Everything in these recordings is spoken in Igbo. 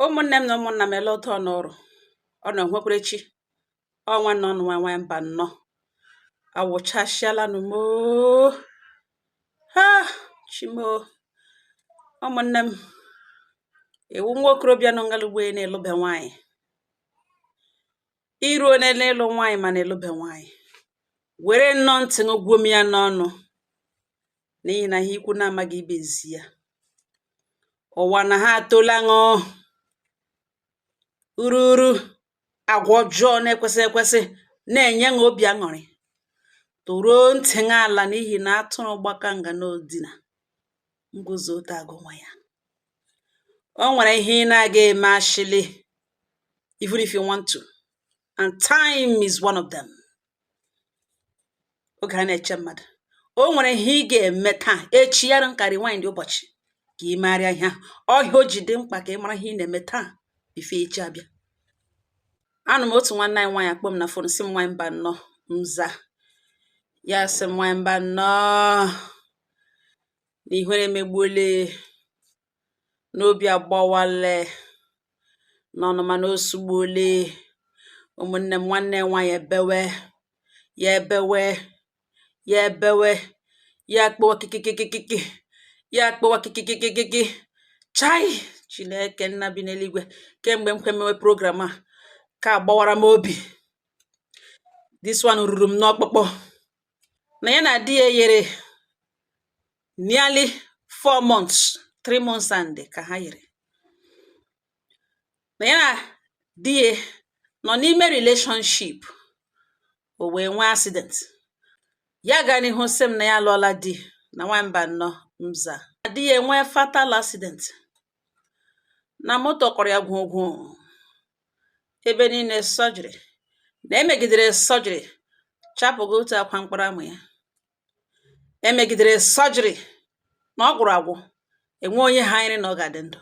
Ụmụnne m na ụmụnna m ele otu ọnọrụ ọ na nwekwarechi ọnwa nọ nwa nwa mba nnọ awụchasịalanụ moo ha chimo ụmụnne m ewu nwa okorobịa nọ ngalugbe na-elube nwaanyị iruo n'elu nwaanyị ma na-elube nwaanyị were nnọọ ntị gwuo m ya n'ọnụ n'ihi na ha ikwu na-amaghị ibezi ya ụwa na ha atola ṅụ ururu agwa ọjọọ na-ekwesị ekwesị na-enye ṅụ obi aṅụrị toruo ntị ṅa ala n'ihi na atụrụ gbaka nga n'odina nguzo ote agụ nwa ya o nwere ihe ị na-aga eme ashili even if you want to and time is one of them. Oge a na-eche mmadụ o nwere ihe ị ga-eme taa echi ya nkarị nwaanyị dị ụbọchị ka ị marịa ihe ọhịa o ji dị mkpa ka ị mara ihe ị na-eme taa ife echi abịa. Anụ m otu nwanne anyị nwaanyị akpọ m na fon si m nwaanyị mba nnọọ mza ya sị m nwaanyị mba nnọọ na ihere emegbuole n'obi agbawale n'ọnụma na osugbuole ụmụnne m nwanne nwaanyị ebewe ya akpọwa kikikikiki ya akpọwa kikikikiki chai Chineke nna bi n'eluigwe kemgbe m kwemewe program a ka agbawara m obi this one ruru m n'ọkpụkpọ na ya na di ya yere nearly 4 months 3 months and ka ha yere na ya na di ya nọ n'ime relationship o wee nwee accident ya gaa n'ihu sị m na ya alụọla di na nwamba nnọọ mza di ya enwee fatal accident na moto kọrọ ya gwogwo ebe niile surgery na emegidere surgery chapụgo otu akwa mkpụrụ amụ ya emegidere surgery na ọ gwụrụ agwụ enwe onye ha nyere na ọ ga-adị ndụ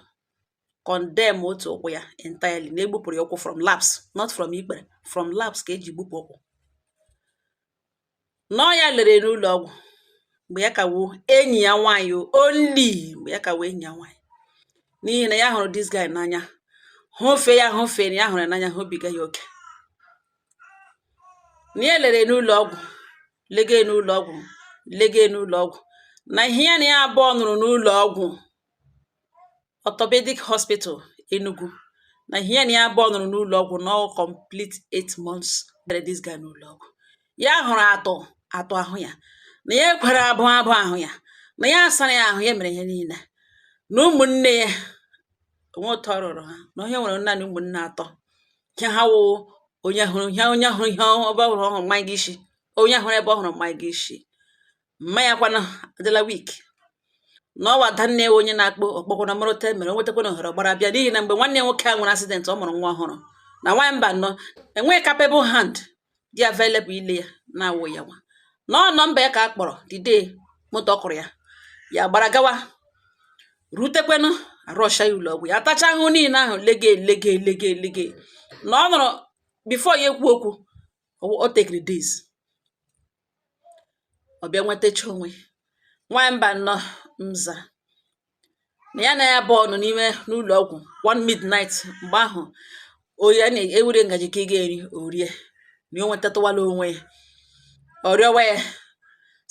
condemn otu ụkwụ ya entirely na egbupụrụ ya ụkwụ from labs not from ikpere from labs ka eji gbupụ ụkwụ nọ ya lere n'ụlọ ọgwụ mgbe ya ka wuo enyi ya nwaanyị only mgbe ya ka wuo enyi ya nwaanyị n'ihi na ya hụrụ this guy n'anya hụfe ya hụrụ n'anya hụbiga ya oke na ya lere n'ụlọ ọgwụ lege n'ụlọ ọgwụ na ihe ya na ya abụọ nụrụ n'ụlọ ọgwụ orthopedic hospital Enugu na ihe ya na ya abụọ nụrụ n'ụlọ ọgwụ na ọ complete 8 months lere this guy n'ụlọ ọgwụ ya hụrụ atụ ahụ ya na ya ekwere abụ ahụ ya na ya asara ya ahụ ya mere ihe niile na ụmụnne ya onwe ụtọ rụrụ ha na onye nwere naanị ụmụnne atọ ke ha wụ onye hụrụ ihe ebe ọhụrụ mmanya gị isi onye hụrụ ebe ọ hụrụ mmanya gị isi mmanya kwana adịla week na ọwa adanne onye na-akpọ ọkpọkwana mụrụta mere o nwetakwana ohere gbara bịa n'ihi na mgbe nwanne nwoke a nwere accident ọ mụrụ nwa ọhụrụ na nwamba nnọọ enweghị capable hand dị available ile ya na-awụ ya nwa n'ọnọ mba ya ka a kpọrọ the day moto ọkụrụ ya gbara gawa rutekwenụ arụọcha ya ụlọ ọgwụ ya atacha ahụ niile ahụ lege na ọ nọrọ before ya ekwu okwu o tekiri days ọ bịa nwetacha onwe nwamba nnọọ mza na ya na ya bụ ọnụ n'ime n'ụlọ ọgwụ one midnight mgbe ahụ oyi a na-ewere ngaji ka ị ga-eri orie na o nwetatụwala onwe ya ọ rịọwa ya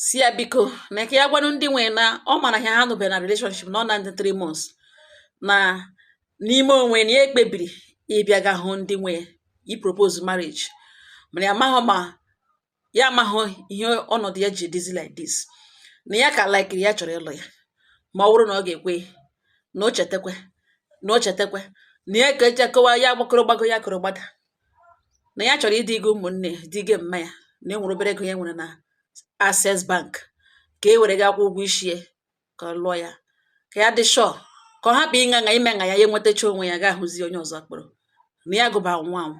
si ya biko na ka ya gwanụ ndị nwe na ọ mara ha nụbe na relationship na ọ na ndị 3 months na n'ime onwe na ya ekpebiri ịbịa ga hụ ndị nwe i propose marriage mana ya amaghị ihe ọnọdụ ya ji dizi like this na ya ka likiri ya chọrọ ịlụ ya ma ọ bụrụ na ọ ga-ekwe na o chetakwe na ya ka eji akọwa ya gbakọrọ gbago ya kọrọ gbada na ya chọrọ ịdịgo ụmụnne dịge mma ya na enwere obere ego ya nwere na Access Bank ka e were ga akwụ ụgwọ isi ka ọ lụọ ya ka ya dị sure ka ọ hapụ ime ṅa ya enwetacha onwe ya ga-ahụzi onye ọzọ kpọrọ na ya gụba nwa anwụ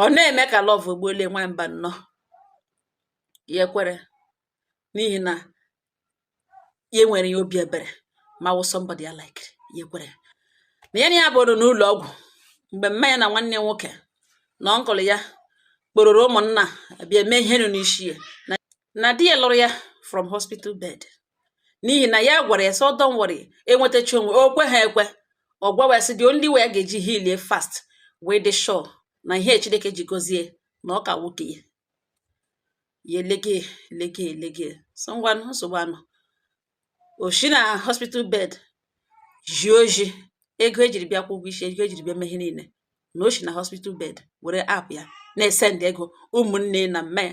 ọ na-eme ka lọvụ egbuole nwamba nnọọ ya ekwere n'ihi na ya nwere ya obi ebere ma wụ somebody ya like ya ekwere na ya na ya bụrụ n'ụlọ ọgwụ mgbe mma ya na nwanne nwoke na ọnkụlụ ya kpororo ụmụnna abịa eme ihe nụ n'isi ya na di ya lụrụ ya from hospital bed n'ihi na ya gwara ya sọ don't worry enwetacha onwe o kwe ha ekwe Ogwawesi the only way a ga-eji heal fast wee dị sure na ihe Chineke ji gozie na ọ ka nwoke ya ya lege so ngwanụ nsogbu anọ oshi na hospital bed ji oji ego ejiri bịa kwụ ụgwọ isi ego ejiri bịa mehe niile na oshi na hospital bed were app ya na-esend ego ụmụnne na mme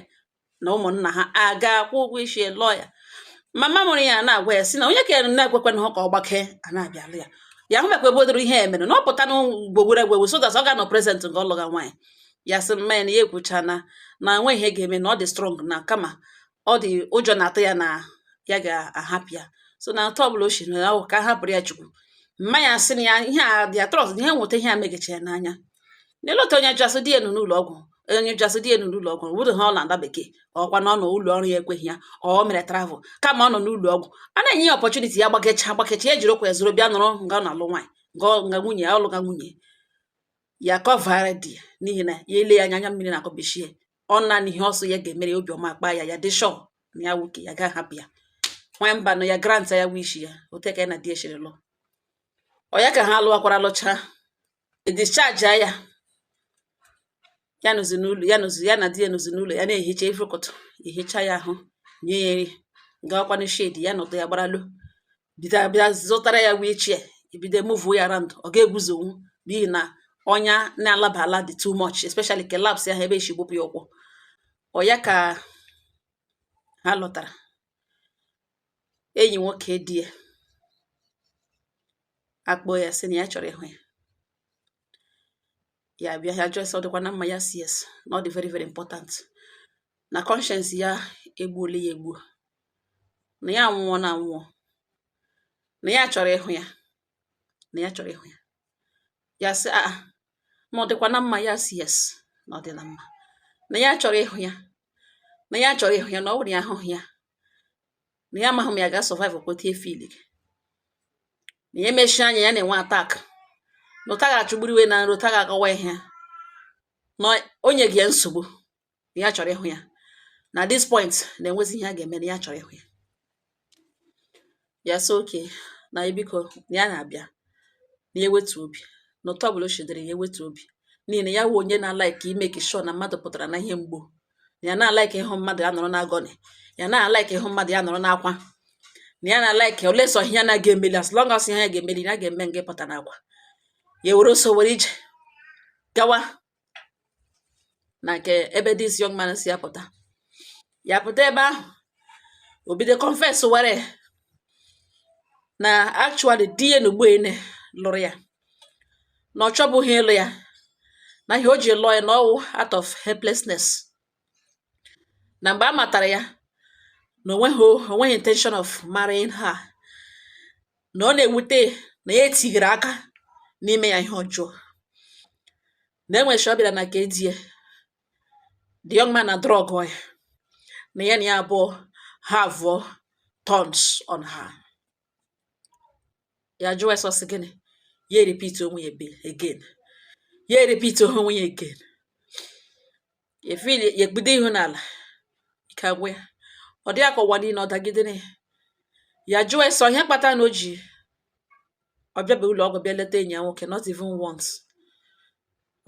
na ụmụnna ha aga kwụ ụgwọ isi lọya mama mụrụ ya na-agwa ya si na onye ka na-ekwekwe na ha ka ọ gbakee a na-abịalụ ya ya hụ mekwa ebodoro ihe emere na ọ pụta n'ugbogwere egwegwe so that ọ ga nọ present nke ọlụga nwaanyị ya sị mma ya na ya ekwuchana na nwe ihe ga-eme na ọ dị strong na kama ọ dị ụjọ na-atụ ya na ya ga-ahapụ ya so na atọ ọbụla o shiri na ahụ ka hapụrụ ya chukwu mma ya sị na ya ihe a dị trọst ihe nweta ihe a megecha ya n'anya n'elota onye jasị dị enu n'ụlọ ọgwụ onye jasị dị enu n'ụlọ ọgwụ obodo ha ọ na-ada bekee ọkwa na ọ nọ ụlọ ọrụ ya ekweghị ya ọ mere travel kama ọ nọ n'ụlọ ọgwụ a na-enye ya ọpọchuniti ya gbakecha ya ejiri okwu ya zoro bịa nọrọ nga ọ na-alụ nwaanyị nga nwunye ya ọlụga nwunye ya kọvara di ya n'ihi na ya ele ya anya mmiri na-akọbechie ọ naanị ihe ọsọ ya ga-emere obiọma akpa ya ya dị shọ na ya nwoke ya ga-ahapụ ya nwanyị mba nọ ya grant ya wishi ya oteka ya na di eshiri lụ ọ ya ka ha lụwakwara lụcha discharge ya ya nọzi n'ụlọ ya na di ya nọzi n'ụlọ ya na-ehicha ifrụkọtụ ehicha ya ahụ nye ya nri gawakwana shedi ya nọdụ ya gbaralụ bịa zụtara ya wheelchair ebido move ya around ọ ga-eguzonwu n'ihi na ọnya na-alabala dị too much especially ke labs ya ebe eshi gbupụ ya ụkwụ ọ ya ka ha lọtara enyi nwoke di ya akpọ ya sị na ya chọrọ ịhụ ya bịa ya jụọ ọ dịkwa na mma ya si yes na ọ dị very very important na conscience ya egbuola ya egbuo na ya anwụọ na anwụọ na ya chọrọ ịhụ ya ya sị ma ọ dịkwa na mma ya si yes na ọ dị na mma na ya chọrọ ịhụ ya na ọ bụrụ ya ahụhụ ya na ya amaghị m ya ga-survive kweta efili na ya emechie anya ya na-enwe atak na ụta ga-achụgburu iwe na nri ụta ga-akọwa ihe na onye gị ya nsogbu na ya chọrọ ịhụ ya na this point na-enwezi ihe a ga-eme na ya chọrọ ịhụ ya so oke na ebiko na ya na-abịa na ya ewetu obi na ụtọ ọbụla o shidere ya ewetu obi n'ihi na ya wụ onye na-alaiki ime ka sure na mmadụ pụtara na ihe mgbu na ya na-alaiki ịhụ mmadụ ya nọrọ n'agọnị ya na-alaiki ịhụ mmadụ ya nọrọ n'akwa na ya na-alaiki oleso ihe ya na-aga emeli as long as ihe ya ga-emeli na ga-eme nga pụta n'akwa ya were oso were ije gawa na nke ebe this young man si apụta ya pụta ebe ahụ o bido confess were na actually di ya na ugboene lụrụ ya na ọ chọbụghị ịlụ ya na ihe o ji lụọ ya na ọwụ out of helplessness na mgbe a matara ya na onweghị intention of marrying her na ọ na-ewute na ya etighiri aka n'ime ya ihe ọjọọ na enwechi ọ bịara na nke di ya the young man na drug ya na ya abụọ have tons on her ya jụọ esọsị gịnị ya repeat onwe ya again ya feel ya ekpudo ihu n'ala ike agwụ ya ọ dị aka ụwa niile ọ dagidere ya jụọ eso ihe kpatara na o ji ọ bịaba ụlọ ọgwụ bịa leta enyi ya nwoke not even once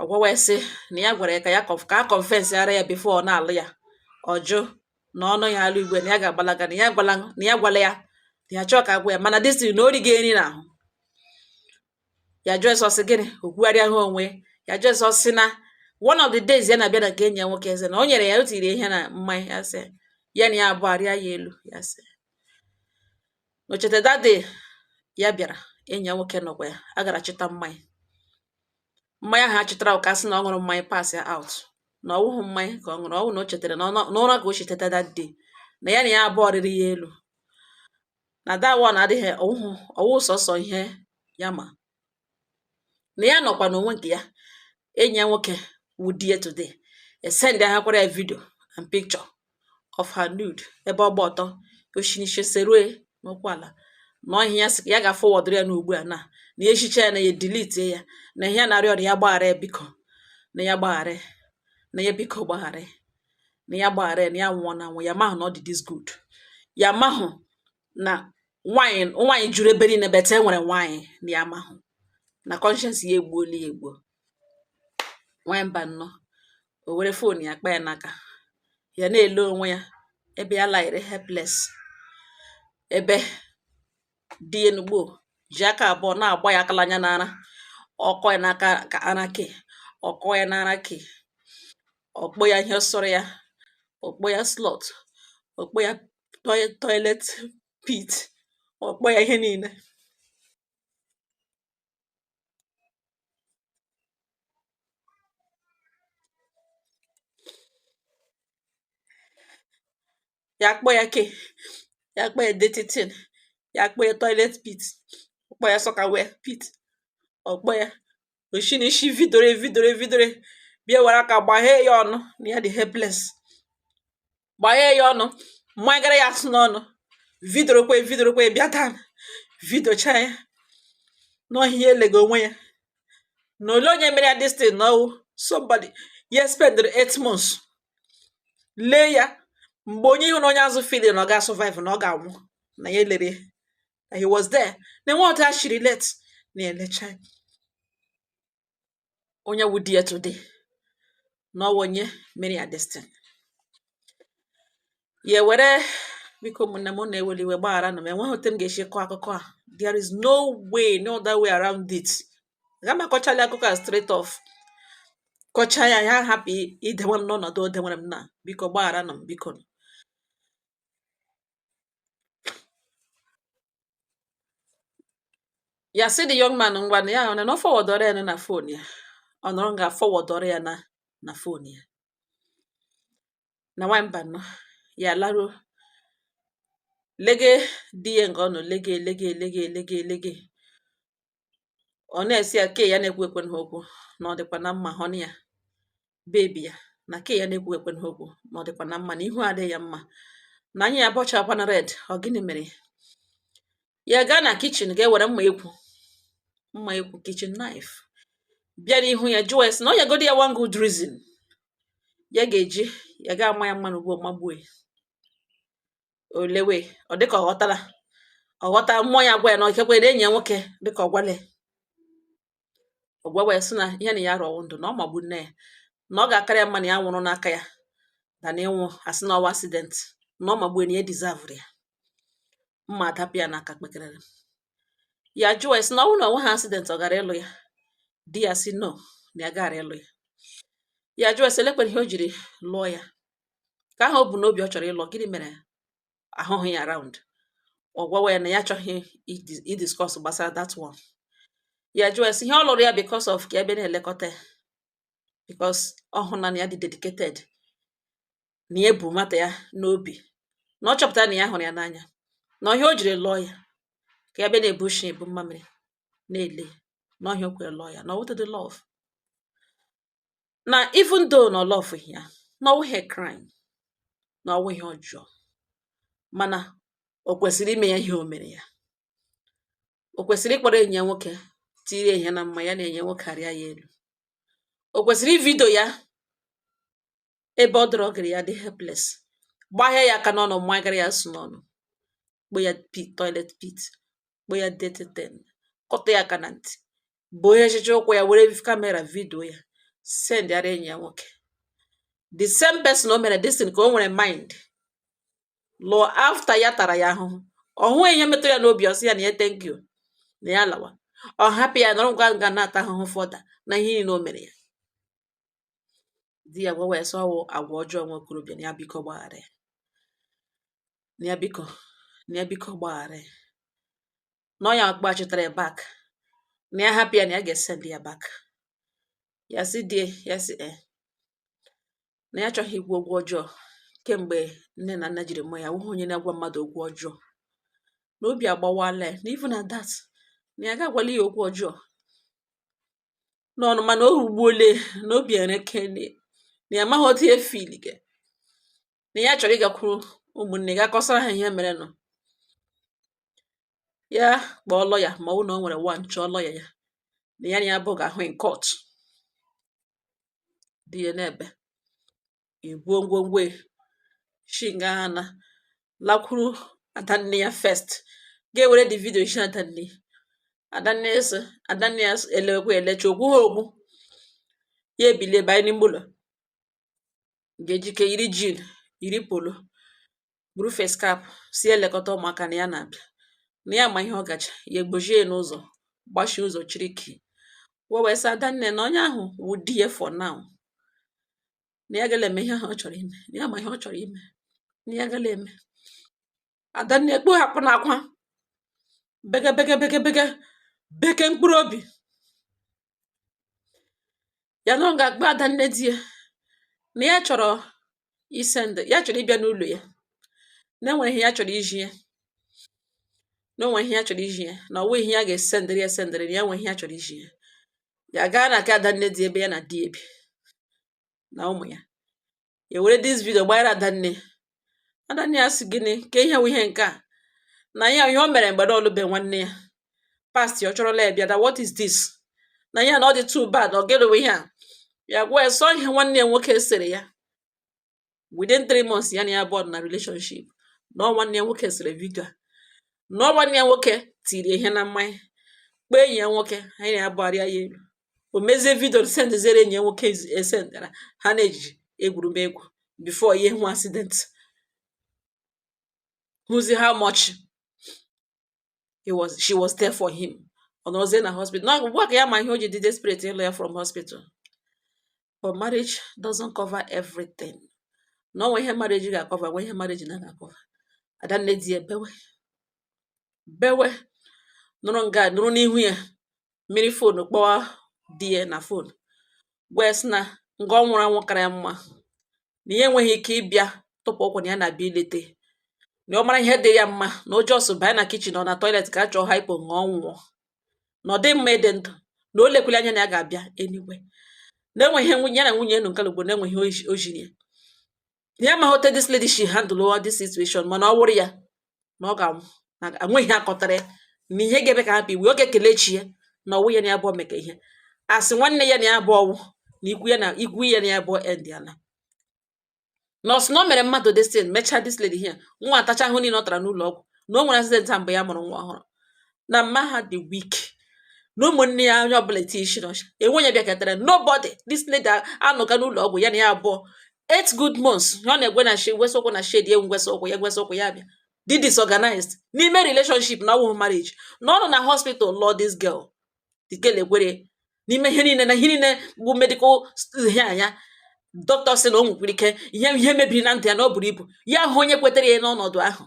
ọ gwawa sị na ya gwara ya ka a confess ara ya before ọ na-alụ ya ọ jụ na ọnụ ya alụ igwe na ya ga-agbalaga na ya gwala ya na ya chọọ ka agwa ya mana dịsiri na o rigo nri n'ahụ ya jụọ esọsị gịnị okwugharịa ha onwe ya jụọ esọsị na one of the days ya na-abịa na nke enyi ya nwoke eze na o nyere ya o tiri ihe na mmanya ya sị ya na ya abụọ arịa ya elu ya sị n'ochete that day ya bịara enyi ya nwoke nọkwa ya a gara chịta mmanya ha chịtara ụka sị na ọ ṅụrụ mmanya pass ya out na ọwụhụ mmanya ka ọ ṅụrụ ọwụ na o chetara na ụra ka o chetata that day na ya abụọ rịrị ya elu na that one adịghị ọwụ sọsọ ihe ya ma na ya nọkwa n'onwe nke ya enyi ya nwoke would ya today send ya hakwara ya video and picture of her nude ebe ọ gba ọtọ oshiniche serue n'ụkwụ ala na ọhịa ya sị ya ga-forward ya n'ugbu a na echiche ya na ya delete ya na ihe na-arịọ ọrịa ya gbaghara ya biko na ya gbaghara na ya biko gbaghara na ya gbaghara na ya nwụọ na anwụ ya mahụ na ọ dị this good ya mahụ na nwaanyị juru ebe niile bete nwere nwaanyị na ya mahụ na conscience ya egbuola ya egbuo. Nwamba nnọọ o were fon ya kpa ya n'aka ya na-ele onwe ya ebe ya laịrị helpless, ebe di enugbo ji aka abụọ na-agba ya akalanya n'ara, ọkọ ya n'aka ka anake, ọkọ ya n'ara ke, ọkpọ ya ihe sọrọ ya, ọkpọ ya slot, ọkpọ ya toilet pit, ọkpọ ya ihe niile. Ya akpọ ya ke, ya akpọ ya dirty thing, ya akpọ ya toilet pit, ọkpọ ya soccerwear pit, ọkpọ ya oshinishi vidore bịa were aka gbaghee ya ọnụ na ya dị helpless, gbaghee ya ọnụ, mmanyegara ya asụ n'ọnụ, vidorokwe bịa daa vidocha ya n'ọhịa elega onwe ya na ole onye mere ya this thing na ọwụ somebody ya spendịrị 8 months lee ya, mgbe onye ihu na onye azụ feeling na ọ ga survive na ọ ga-anwụ na ya elere na he was there na enwe otu a shiri let na elecha onye wụ di ya today na ọwụ onye mere ya this thing. Ya were biko ụmụnne m na-eweli iwe gbaghara na m enweghị otu m ga-esi kọọ akụkọ a. There is no way, no other way around it. Aga m akọchala akụkọ a straight off, kọchaa ya ya hapụ idewe m n'ọnọdụ o dewere m na, biko gbaghara na m biko. Ya sị the young man ngwa na ya ọ na fọwọdọrọ ya na fon ya, ọ nọrọ nga fọwọdọrọ ya na fon ya na nwamba nọ ya laruo lege di ya nga ọ nọ lege ọ na-esi ya ke ya na-ekwu ekwe ha okwu na ọ dịkwa na mma họnị ya bebi ya na ke ya na-ekwu ekwe ha okwu na ọ dịkwa na mma na ihu adịghị ya mma na anya ya bọchakwa na red. Ọ gịnị mere ya gaa na kichin ga-ewere mma ekwu kitchen knife bịa n'ihu ya jụọ esi na ọ yagodi ya one good reason ya ga-eji ya ga ama ya mmanụ ugbo magbue olewe. Ọ dịka ọghọta mmụọ ya gwa ya na okekwe na enyi ya nwoke dịka ọgwale ọgwawe sị na ihe na ya rọwụ ndụ na ọ magbu nne ya na ọ ga-akarị ya mma na ya nwụrụ n'aka ya na ịnwụ asị na ọwa accident na ọ magbue na ya deserve ya mma adapụ ya n'aka kpekerere. Ya jụọ esi na ọ bụrụ na onwe ha accident ọ gara ịlụ ya, di ya si no na ya gara ịlụ ya. Ya jụọ esi elekwere ihe o jiri lụọ ya ka ahụ o bu n'obi ọ chọrọ ịlụ, gịnị mere ahụhụ ya around. Ọ gwawa ya na ya achọghị idiscuss gbasara that one. Ya jụọ esi ihe ọ lụrụ ya because of ka ebe na-elekọta ya, because ọ hụ na ya dị dedicated na ya ebu mata ya n'obi na ọ chọpụtara na ya hụrụ ya n'anya na ọhịa o jiri lụọ ya ka ebe na-ebu shi ebu mmamịrị na-ele na ọhịa o kwere lụọ ya na ọwụtụ dị love na even though na love ya na ọwụghị crime na ọwụghị ọjọọ mana o kwesịrị ime ya ihe o mere ya. O kwesịrị ịkpọrọ enyi ya nwoke tiri ihe na mma ya na enye nwoke arịa ya elu. O kwesịrị ividio ya ebe ọ dọrọ gịrị ya dị helpless, gbahịa ya aka n'ọnụ mmanyegara ya asụ n'ọnụ, kpo ya toilet pit, kpo ya dirty thing, kọta ya aka na ntị, bụ ihe echiche ụkwụ ya were kamera vidio ya send ara enyi ya nwoke. The same person o mere this thing ka o nwere mind lụọ after ya tara ya ahụhụ. Ọ hụghị ihe metụrụ ya n'obi, ọ sị ya na ya thank you na ya lawa. Ọ hapụ ya nọrọ ngwa nga na-ata ahụhụ fọda na ihe niile o mere ya. Di ya gwa wee sị ọwụ agwa ọjọọ nwa okorobịa na ya biko gbaghara ya, na ya biko gbaghara ya, na ọ ya gbachitara ya back, na ya hapụ ya na ya ga-esend ya back. Ya sị die ya sị na ya achọghị ikwu okwu ọjọọ kemgbe nne na nna jiri mụọ ya, wụhụ onye na-agwa mmadụ okwu ọjọọ na obi agbawala ya na even at that na ya ga-agwala ya okwu ọjọọ n'ọnụ mana o hugbuole na obi ereke na ya amaghị otu ya filige na ya chọrọ ịgakwuru ụmụnne ga kọsara ha ihe mere nọ. Ya kpọọ lọya ma ọ bụ na o nwere one chọọ lọya ya na ya na ya bụ ga-ahụ in court. Dị ya n'ebe ibuo ngwongwo shinga na lakwuru adanne ya first ga-ewere the video shi adanne Adanne elekwe elecha okwu ha okwu ya ebilie banye n'ime ụlọ ga-ejike yiri jin yiri polo buru face cap si elekọta ụmụaka na ya na-abịa na ya ma ihe ọ gacha ya egbojie n'ụzọ gbachie ụzọ chiriki wee sị Adanne na onye ahụ wụ di ya for now na ya gala eme ihe ahụ ọ chọrọ ime na ya ma ihe ọ chọrọ ime na ya gala eme. Adanne ekpughapụ n'akwa beke mkpụrụ obi ya na ọ ga-agba Adanne di ya na ya chọrọ ịbịa n'ụlọ ya na enwere ihe ya chọrọ iji ya na onwe ihe ya chọrọ iji ya na ọwụ ihe ya ga-esendịrị na ya nwe ihe ya chọrọ iji ya gaa na aka Adanne di ebe ya na di ebi na ụmụ ya were dis video gbanyere Adanne ya sị gịnị ka ihe wụ ihe nke a na ya ihe o mere mgbe na ọlụbe nwanne ya past ya ọ chọrọla ya bịa what is this na ya na ọ dị too bad ọ gịnị wụ ihe a ya gwa ya sọ ihe nwanne ya nwoke sere ya within 3 months ya na ya abụọ na relationship na nwanne ya nwoke sere video na nwanne ya nwoke tiri ihe na mmanya kpee enyi ya nwoke anyị na ya abụgharịa ya elu o mezie vidio sendịzere enyi ya nwoke esendara ha na-eji egwurumegwu before ihe nwa accident who's how much she was there for him ọ nọzie na hospital na ugbu a ka ya ma ihe o ji dị desperate ịlụ ya from hospital. But marriage doesn't cover everything. No nwe ihe marriage ga-akọva nwe ihe marriage na ga-akọva. Adanne di bewe nụrụ n'ihu ya mmiri fonu kpọwa di ya na fonu wee sị na nga ọ nwụrụ anwụ kara ya mma na ihe enweghị ike ịbịa tụpụ ụkwụ na ya na-abịa ilete na ọ mara ihe dị ya mma na o just banye na kichin ọ na toilet ka a chọọ hypo ṅụọ nwụọ na ọ dị mma ịdị ndụ na o lekwala anya na ya ga-abịa anyway na enweghị ya na nwunye enu nke Igbo na enweghị ojiri ya ya ma hote this lady she handle all this situation mana ọ wụrụ ya na ọ ga-anwụ na enweghị akọtara ya na ihe ga-eme ka hapụ iwe oge kelechi ya na ọwụ ya na ya abụọ meka ihe asị nwanne ya na ya abụọ ọwụ na ikwu ya na ya abụọ end ya na nọọsụ na o mere mmadụ destin mechaa this lady here nwa atacha ahụ niile ọ tara n'ụlọ ọgwụ na o nwere accident a mgbe ya mụrụ nwa ọhụrụ na mma ha dị weak na ụmụnne ya onye ọbụla eti isi n'ọcha enwenye bịakọtara nobody this lady anọga n'ụlọ ọgwụ ya na ya abụọ 8 good months ọ na-egwe na ngwesa ụkwụ na shade ya ngwesa ụkwụ ya bịa dị disorganized n'ime relationship na ọwụ marriage na ọ nọ na hospital lụọ this girl the girl egwere n'ime ihe niile bụ medical ihe anya dọkịta sị na o nwekwara ike ihe mebiri na ndụ ya na ọ buru ibu ya ahụ onye kwetere ya n'ọnọdụ ahụ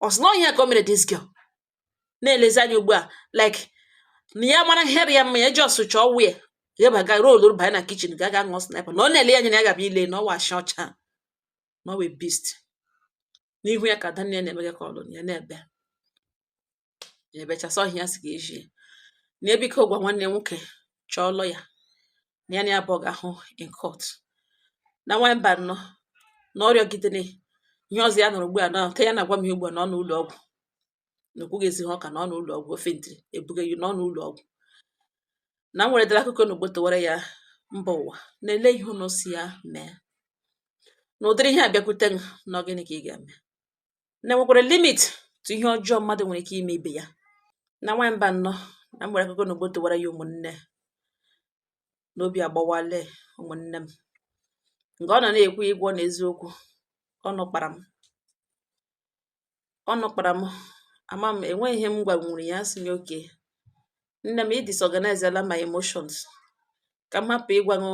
ọ sị na ihe ka o mere this girl na-elezi anya ugbu a like na ya mara here ya mma ya just chọọ wee ya baga rolu banye na kichin ga ṅụọ sniper na ọ na-ele ya anya na ya gaba ile na ọwa ashi ọcha na ọwa beast n'ihu ya ka Daniel na-emega ka ọlụ ya na-ebe ya ebechasị ọhịa ya si ga eji na ebiko gwa nwanne nwoke chọọ lọ ya na ya na ya abụọ ga-ahụ in court na nwamba nọ na ọrịa gidere ihe ọzọ ya nụrụ ugbu a na te ya na-agwa m ihe ugbu a na ọ n'ụlọ ọgwụ na okwughịzi ha ọka na ọ n'ụlọ ọgwụ ofe ntiri ebuga ya na ọ n'ụlọ ọgwụ na m nwere dara akụkọ na ogbotowara ya mba ụwa na-ele ihe ụnụ si ya mee na ụdịrị ihe abịakwute na gịnị ka ị ga-eme na enwekwara limit tụ ihe ọjọọ mmadụ nwere ike ime ibe ya na nwamba nọ na m nwere akụkọ na ogbotowara ya ụmụnne n'obi agbawale ụmụnne m nke ọ nọ na-ekwu ịgwọ n'eziokwu ọnụ kpara m ama m enweghị ihe m gwanwuru ya sị m oke nne m disorganizela my emotions ka m hapụ ịgwanụ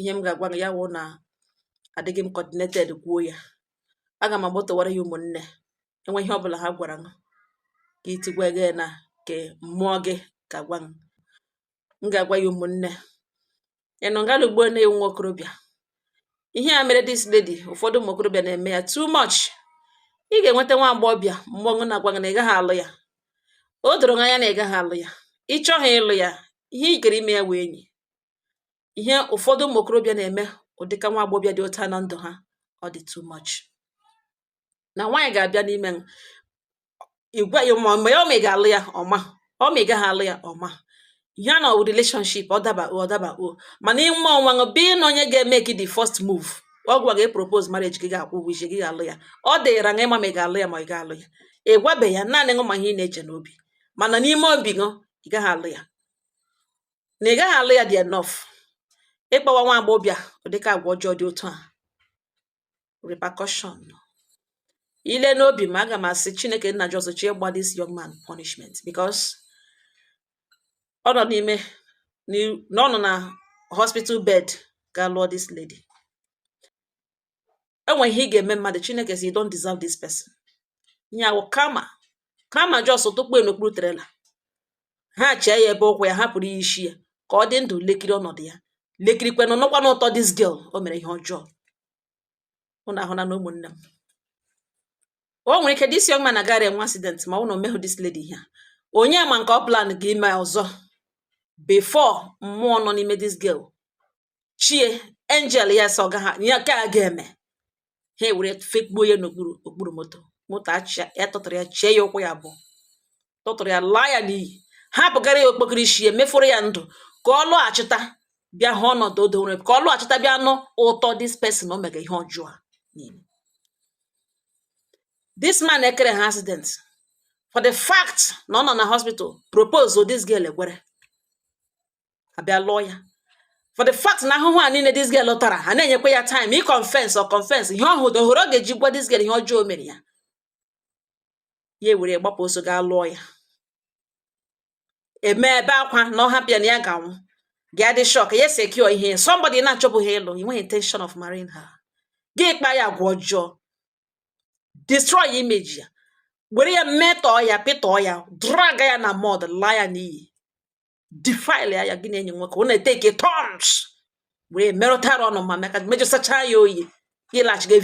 ihe m ga-agwa ya wụ na adịghị m coordinated kwuo ya aga m agbọtọwara ya ụmụnne enwe ihe ọbụla ha gwara m ka itigwa gị na ke mmụọ gị ka gwa m ga-agwa ya ụmụnne ịnụ ngala ugbo na-ewu nwa okorobịa ihe a mere this lady ụfọdụ ụmụ okorobịa na-eme ya too much ị ga-enweta nwa agbọghọbịa mmụọ na-agwa gị na ị gaghị alụ ya o doro anya na ị gaghị alụ ya ịchọghị ịlụ ya ihe ị kere ime ya wee enyi ihe ụfọdụ ụmụ okorobịa na-eme ụdịka nwa agbọghọbịa dị ụta na ndụ ha ọ dị too much na nwaanyị ga-abịa n'ime igwe ya ma ya ọ ga-alụ ya ọma ọ ma ị gaghị alụ ya ọma ihe a na relationship ọ daba o mana ime ọnwa bi na onye ga-eme gị the first move ọ gwa gị propose marriage gị ga-akwụ ụgwọ isi gị ga-alụ ya ọ dịra nga ịma ma ị ga-alụ ya ma ị ga-alụ ya ị gwabe ya naanị ṅụ ma ihe ị na-eche n'obi mana n'ime obi gị ị gaghị alụ ya na ị gaghị alụ ya dị enough ịkpọwa nwa agbọghọbịa ụdịka agwa ọjọọ dị otu a repercussion ile n'obi m aga m asị Chineke nna Jizọs chi ịgba this young man punishment because ọ nọ n'ime na ọ nọ na hospital bed ga lụọ this lady enweghị ihe ị ga-eme mmadụ Chineke sị you don't deserve this person nyawo kama jos tụkpụ n'okpuru trela ha chee ya ebe ụkwụ ya hapụrụ ya isi ya ka ọ dị ndụ lekiri ọnọdụ ya lekirikwana n'ọkwa n'ụtọ this girl o mere ihe ọjọọ ụnụ ahụ na ụmụnne m o nwere ike this young man agara enwe accident ma ọ na omehụ this lady ihe onye ma nke ọ plan gị ime ọzọ before mmụọ nọ n'ime this girl chie angel ya sọ ya ka a ga-eme ha ewere fekpuo ya n'okpuru moto achịa ya tụtụrụ ya chie ya ụkwụ ya abụọ tụtụrụ ya laa ya n'iyi hapụgara ya okpokiri isi ya mefuru ya ndụ ka ọ lọghachita bịa hụ ọnọdụ odo nwere ka ọ lọghachita bịa nụ ụtọ this person o mega ihe ọjọọ a niile this man ekere ha accident for the fact na ọ nọ na hospital propose this girl egwere abịa lụọ ya for the fact na ahụhụ a niile this girl lụtara ha na-enyekwa ya time i confess ihe ọhụrụ dohoro ọ ga-eji gwa this girl ihe ọjọọ o mere ya ya were gbapụ oso gaa lụọ ya eme ebe akwa na ọ hapụ ya na ya ga-anwụ ga dị shock ya secure ihe somebody na-achọbụghị ịlụ you want intention of marrying her gị kpa ya agwa ọjọọ destroy image ya were ya metọọ ya pịtọọ ya drag ya na mud laa ya n'iyi defile ya gị na-enyi nwoke ọ na-eteke tons were merụtara ọnụ ma mejọsacha ya oyi gị lachige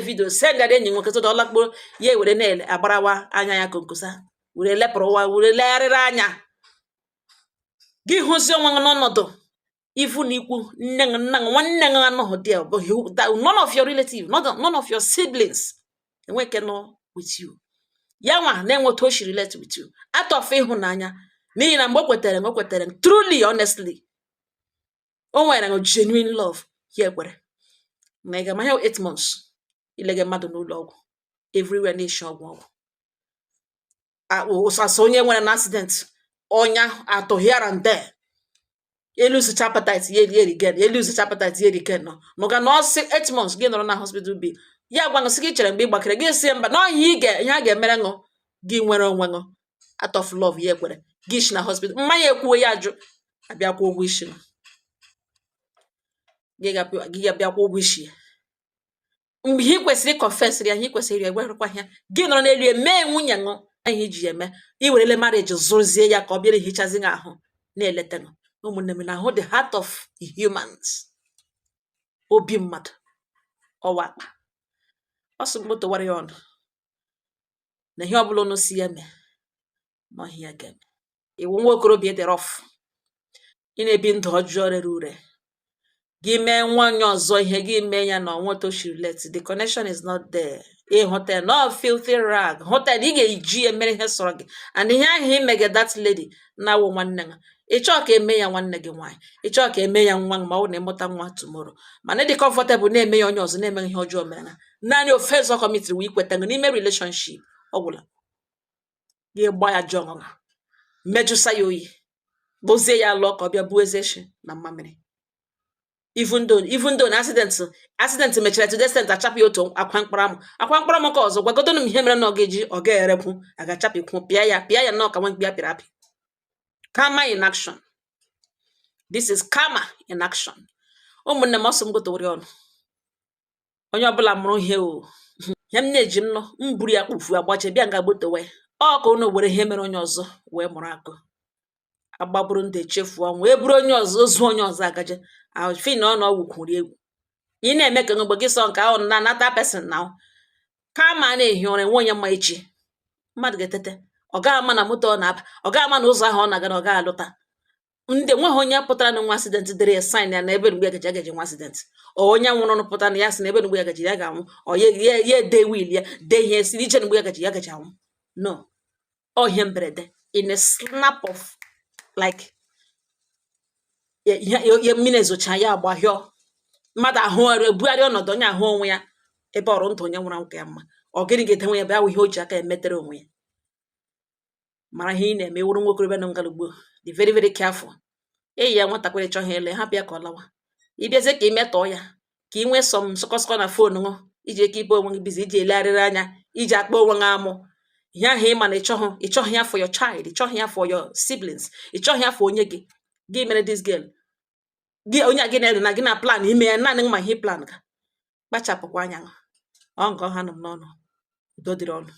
vidio send ya enyi nwoke tụda ọlakporo ya were na-ele agbarawa anya ya konkosa were lepụrụ ụwa were legharịrị anya gị hụzi onwe gị n'ọnọdụ ifu na ikwu nne gị nna gị nwanne gị anọghị there none of your relatives none of your siblings enweke nọ with you ya nwa na-enweta o shiri relate with you atọfe ịhụnanya n'ihi na mgbe o kwetere truly honestly o nwere genuine love ya ekwere na ị ga-amanya 8 months ilege mmadụ n'ụlọ ọgwụ everywhere na-eshi ọgwụ ụsasa onye nwere na accident ọnya atọ here and there elusicha appetite ya erigen nọga na 8 months gị nọrọ na hospital bi ya gwa gị chere mgbe ị gbakere gị si mba na ọhịa ihe a ga-emere ṅụ gị nwere onwe ṅụ out of love ya ekwere gị shi na hospital mmanya ekwuo ya ajụ abịakwa ụgwọ isi gị ga-abịakwa ụgwọ isi mgbe ihe kwesịrị confess ya ihe kwesịrị ya egwerekwa ya gị nọrọ n'elu eme nwunye ṅụ ihe iji eme iwerele marriage zụzie ya ka ọ bịara ehichazi gị ahụ na-eleta ṅụ ụmụnne m na-ahụ the heart of humans obi mmadụ ọwa akpa ọsụ moto wara ya ọnụ na ihe ọbụla ọnụ si ya mee na ọhịa ya ga-eme iwu nwa okorobịa dị rough ị na-ebi ndụ ọjọọ rere ure gị mee nwanyị ọzọ ihe gị mee ya na ọnweta oshirileti the connection is not there ịhụta no filthy rag hụta ị ga-eji ya mere ihe sọrọ gị and ihe ahụ imege that lady na-awụ nwanne ya ịchọọ ka eme ya nwanne gị nwaanyị ịchọọ ka eme ya nwa ma ọ na-emụta nwa tomorrow mana dị comfortable na-eme ya onye ọzọ na-eme ihe ọjọọ mere na naanị offense ọ committed wee ikweta n'ime relationship ọ gwụla gị gba ya jọọ mejụsa ya oyi gbozie ya lụọ ka ọ bịa buo eze echi na mmamịrị even though na accident mechara to descent achapụ otu akwa mkparamụ ka ọzọ gwagodonu m ihe mere na ọ ga-erekwu aga-achapịkwu pịa ya na ọka nwa mkpi apịrị apị karma in action. This is karma in action. Ụmụnne m ọsọ m gotowere ọnụ onye ọbụla mụrụ ihe o ya m na-eji m nọ m buru ya kpufu agbache bịa nga gbotowe ọ ka unu were ihe mere onye ọzọ wee mụrụ akụ agbaburu ndị echefuo wee buru onye ọzọ ozu onye ọzọ agaje afi na ọ na ọgwụ kwuri egwu ị na-eme ka mgbe gị sọ nke ahụ na anata person na kama na-ehi ụra nwe onye mma echi mmadụ ga-etete ọ gaghị ama na moto ọ na-aba ọ gaghị ama na ụzọ ahụ ọ na-aga na ọ gaghị alụta ndị nweghị onye pụtara na nwa accident dere ya sign ya na ebe mgbe agaji nwa accident onye nwụrụ pụtara na ya sị na ebe mgbe agaji ya ga-anwụ ya ede wil ya dee ihe siri iche na mgbe agaji anwụ no ọ ihe mberede in a snap of like ya mmiri ezocha ya agbahịọ mmadụ ahụ ebugharị ọnọdụ onye ahụ onwe ya ebe ọrụ ndụ onye nwụrụ anwụ ka ya mma ọ gịnị ga-edenwe ya ebe ahụ ihe o ji aka emetere onwe ya mara ihe ị na-eme wụrụ nwa okorobịa nọ ngalugbo dị very very careful. Enyi ya nwatakịrị chọghị ele hapụ ya ka ọ lawa. Ịbịazie ka ị metọọ ya ka ị nwee sọm sọkọsọkọ na foonu ṅụ iji eke ibe onwe gị bizi iji elegharịrị anya iji akpa onwe gị amụ ihe ahụ ịma na ịchọghị ya for your child, ịchọghị ya for your siblings, ịchọghị ya for onye gị. Gị mere this girl gị onye a gị na-ede na gị na plan ime ya naanị ma ihe plan ka kpachapụkwa anya. Ọ nke ọha nọ m n'ọnụ. Udo dịrị ọnụ.